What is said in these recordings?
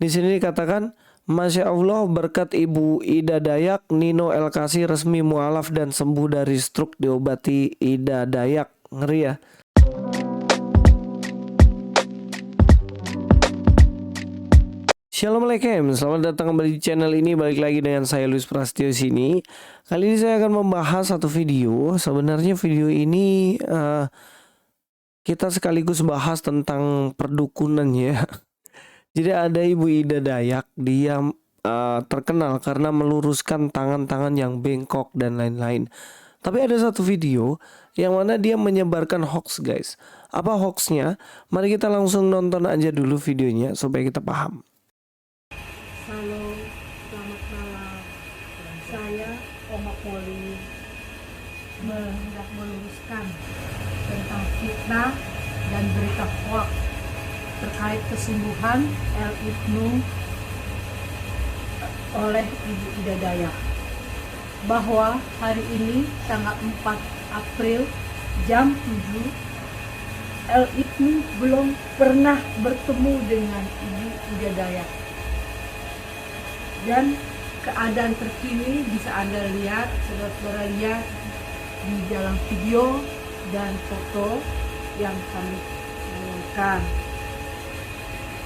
Di sini dikatakan, Masya Allah berkat Ibu Ida Dayak, Nino Elkasi resmi mualaf dan sembuh dari stroke diobati Ida Dayak. Ngeri ya. Assalamualaikum, selamat datang kembali di channel ini. Balik lagi dengan saya Luis Prasetyo sini. Kali ini saya akan membahas satu video. Sebenarnya video ini kita sekaligus bahas tentang perdukunan ya. Jadi ada Ibu Ida Dayak, dia terkenal karena meluruskan tangan-tangan yang bengkok dan lain-lain. Tapi ada satu video yang mana dia menyebarkan hoax, guys. Apa hoaxnya? Mari kita langsung nonton aja dulu videonya supaya kita paham. Halo, selamat malam. Saya Oma Poli hendak meluruskan tentang fitnah dan berita hoax terkait kesembuhan El Ibnu oleh Ibu Ida Dayak, bahwa hari ini tanggal 4 April jam 7 El Ibnu belum pernah bertemu dengan Ibu Ida Dayak. Dan keadaan terkini bisa Anda lihat, saudara-saudara lihat di dalam video dan foto yang kami tayangkan.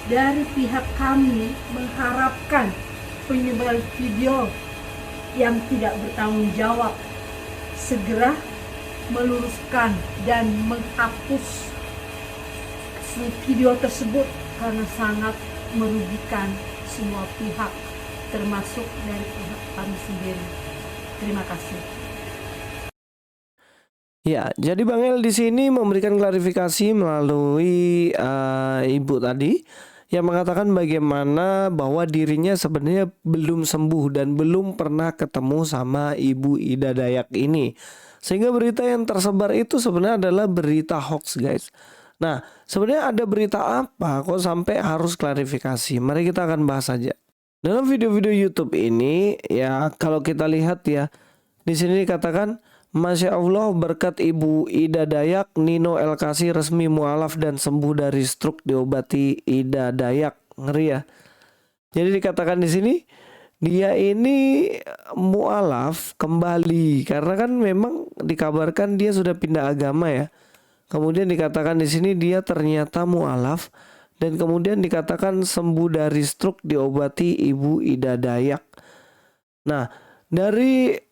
Dari pihak kami mengharapkan penyebar video yang tidak bertanggung jawab segera meluruskan dan menghapus video tersebut karena sangat merugikan semua pihak, termasuk dari pihak kami sendiri. Terima kasih. Ya, jadi Bang El di sini memberikan klarifikasi melalui ibu tadi yang mengatakan bagaimana bahwa dirinya sebenarnya belum sembuh dan belum pernah ketemu sama Ibu Ida Dayak ini. Sehingga berita yang tersebar itu sebenarnya adalah berita hoax, guys. Nah, sebenarnya ada berita apa kok sampai harus klarifikasi? Mari kita akan bahas saja. Dalam video-video YouTube ini ya, kalau kita lihat ya, di sini dikatakan, Masya Allah berkat Ibu Ida Dayak, Nino Elkasi resmi mualaf dan sembuh dari stroke diobati Ida Dayak. Ngeri ya. Jadi dikatakan di sini dia ini mualaf kembali karena kan memang dikabarkan dia sudah pindah agama ya. Kemudian dikatakan di sini dia ternyata mualaf dan kemudian dikatakan sembuh dari stroke diobati Ibu Ida Dayak. Nah, dari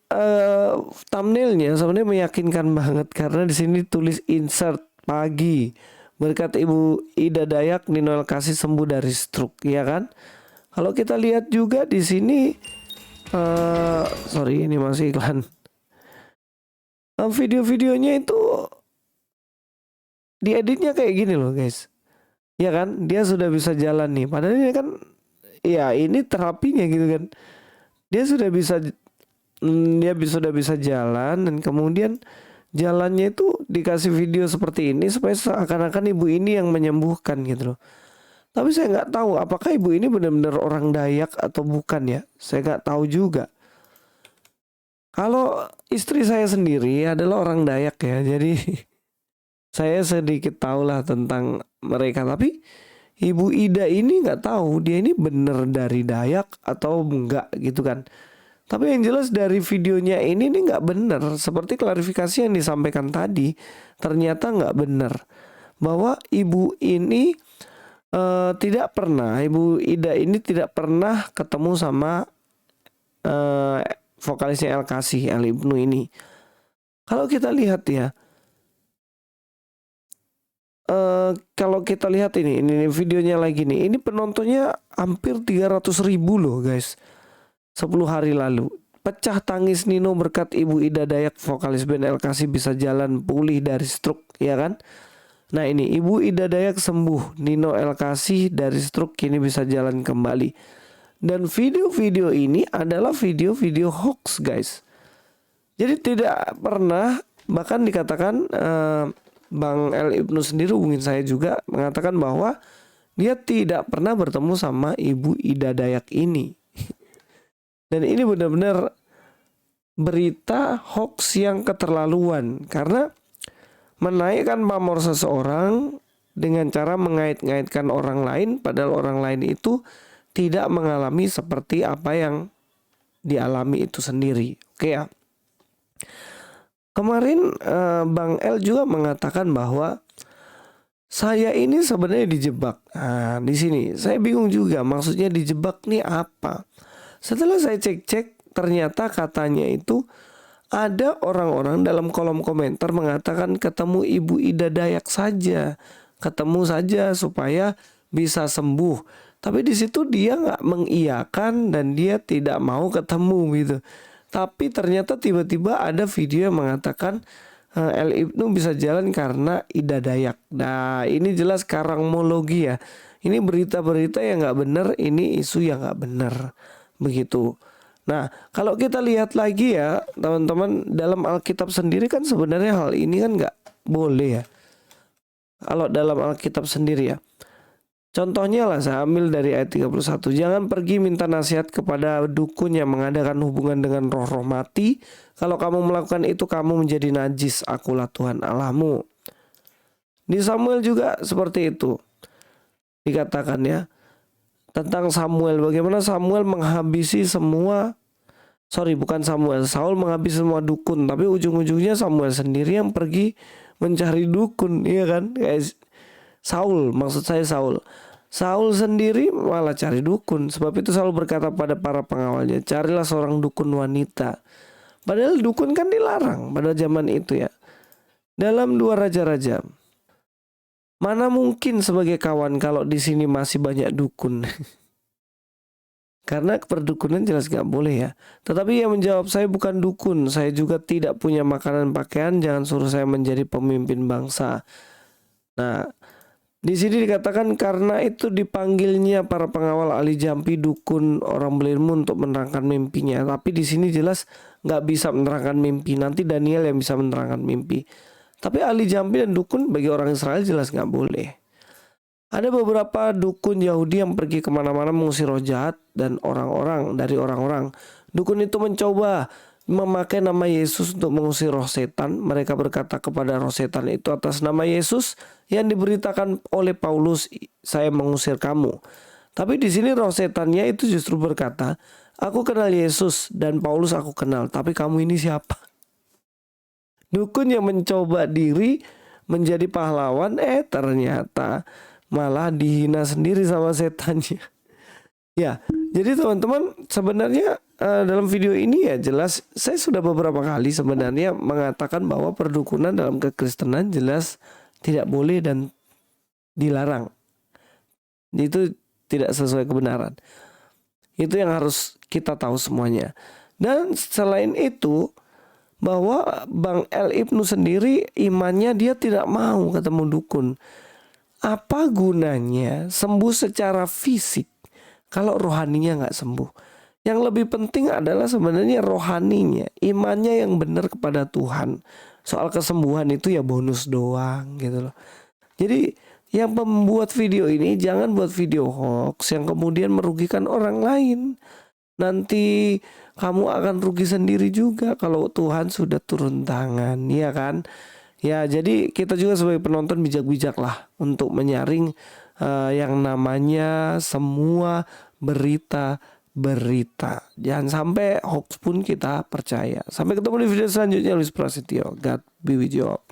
thumbnailnya sebenarnya meyakinkan banget karena di sini tulis insert pagi berkat Ibu Ida Dayak, Nino Elkasi sembuh dari stroke, ya kan? Kalau kita lihat juga di sini, sorry ini masih iklan. Video-videonya itu dieditnya kayak gini loh, guys. Ya kan? Dia sudah bisa jalan nih. Padahal ini kan, ya ini terapinya gitu kan. Dia sudah bisa jalan dan kemudian jalannya itu dikasih video seperti ini supaya seakan-akan ibu ini yang menyembuhkan gitu loh. Tapi saya nggak tahu apakah ibu ini benar-benar orang Dayak atau bukan ya. Saya nggak tahu juga. Kalau istri saya sendiri adalah orang Dayak ya, jadi saya sedikit tahulah tentang mereka. Tapi Ibu Ida ini nggak tahu dia ini benar dari Dayak atau enggak gitu kan. Tapi yang jelas dari videonya ini nggak benar. Seperti klarifikasi yang disampaikan tadi, ternyata nggak benar. Bahwa ibu ini tidak pernah, Ibu Ida ini tidak pernah ketemu sama vokalisnya Elkasi, El Ibnu ini. Kalau kita lihat ya, kalau kita lihat ini videonya lagi nih, ini penontonnya hampir 300.000 loh guys. 10 hari lalu. Pecah tangis Nino berkat Ibu Ida Dayak, vokalis band Elkasi bisa jalan pulih dari stroke, ya kan? Nah ini Ibu Ida Dayak sembuh, Nino Elkasi dari stroke kini bisa jalan kembali. Dan video-video ini adalah video-video hoax, guys. Jadi tidak pernah, bahkan dikatakan Bang El Ibnu sendiri hubungin saya juga mengatakan bahwa dia tidak pernah bertemu sama Ibu Ida Dayak ini. Dan ini benar-benar berita hoax yang keterlaluan karena menaikkan pamor seseorang dengan cara mengait-ngaitkan orang lain, padahal orang lain itu tidak mengalami seperti apa yang dialami itu sendiri. Oke ya. Kemarin Bang El juga mengatakan bahwa saya ini sebenarnya dijebak. Nah, di sini saya bingung juga maksudnya dijebak nih apa. Setelah saya cek-cek, ternyata katanya itu ada orang-orang dalam kolom komentar mengatakan ketemu Ibu Ida Dayak saja, ketemu saja supaya bisa sembuh. Tapi di situ dia nggak mengiyakan dan dia tidak mau ketemu gitu. Tapi ternyata tiba-tiba ada video yang mengatakan El Ibnu bisa jalan karena Ida Dayak. Nah ini jelas karangmologi ya. Ini berita-berita yang nggak benar, ini isu yang nggak benar begitu. Nah kalau kita lihat lagi ya teman-teman, dalam Alkitab sendiri kan sebenarnya hal ini kan nggak boleh ya. Kalau dalam Alkitab sendiri ya. Contohnya lah saya ambil dari ayat 31. Jangan pergi minta nasihat kepada dukun yang mengadakan hubungan dengan roh-roh mati. Kalau kamu melakukan itu kamu menjadi najis. Akulah Tuhan Allahmu. Di Samuel juga seperti itu. Dikatakan ya. Tentang Samuel. Bagaimana Samuel menghabisi semua. Bukan Samuel. Saul menghabisi semua dukun. Tapi ujung-ujungnya Samuel sendiri yang pergi mencari dukun. Iya kan? Kayak Saul, maksud saya Saul. Saul sendiri malah cari dukun. Sebab itu Saul berkata pada para pengawalnya, carilah seorang dukun wanita. Padahal dukun kan dilarang pada zaman itu ya. Dalam 2 Raja-Raja. Mana mungkin sebagai kawan kalau di sini masih banyak dukun. Karena perdukunan jelas gak boleh ya. Tetapi ia menjawab, saya bukan dukun. Saya juga tidak punya makanan pakaian. Jangan suruh saya menjadi pemimpin bangsa. Nah, di sini dikatakan karena itu dipanggilnya para pengawal ahli jampi, dukun, orang belirmu untuk menerangkan mimpinya. Tapi di sini jelas nggak bisa menerangkan mimpi. Nanti Daniel yang bisa menerangkan mimpi. Tapi ahli jampi dan dukun bagi orang Israel jelas nggak boleh. Ada beberapa dukun Yahudi yang pergi kemana-mana mengusir roh jahat dan orang-orang dari orang-orang. Dukun itu mencoba memakai nama Yesus untuk mengusir roh setan. Mereka berkata kepada roh setan itu atas nama Yesus yang diberitakan oleh Paulus, saya mengusir kamu. Tapi di sini roh setannya itu justru berkata, aku kenal Yesus dan Paulus aku kenal, tapi kamu ini siapa? Dukun yang mencoba diri menjadi pahlawan, ternyata malah dihina sendiri sama setannya. Ya, jadi teman-teman sebenarnya dalam video ini ya jelas saya sudah beberapa kali sebenarnya mengatakan bahwa perdukunan dalam kekristenan jelas tidak boleh dan dilarang. Itu tidak sesuai kebenaran. Itu yang harus kita tahu semuanya. Dan selain itu bahwa Bang El Ibnu sendiri imannya dia tidak mau ketemu dukun. Apa gunanya sembuh secara fisik kalau rohaninya nggak sembuh? Yang lebih penting adalah sebenarnya rohaninya, imannya yang benar kepada Tuhan. Soal kesembuhan itu ya bonus doang gitu loh. Jadi yang membuat video ini jangan buat video hoax yang kemudian merugikan orang lain. Nanti kamu akan rugi sendiri juga kalau Tuhan sudah turun tangan, ya kan? Ya jadi kita juga sebagai penonton bijak-bijak lah untuk menyaring yang namanya semua berita. Jangan sampai hoax pun kita percaya. Sampai ketemu di video selanjutnya. Luis Prasetyo, God be with you all.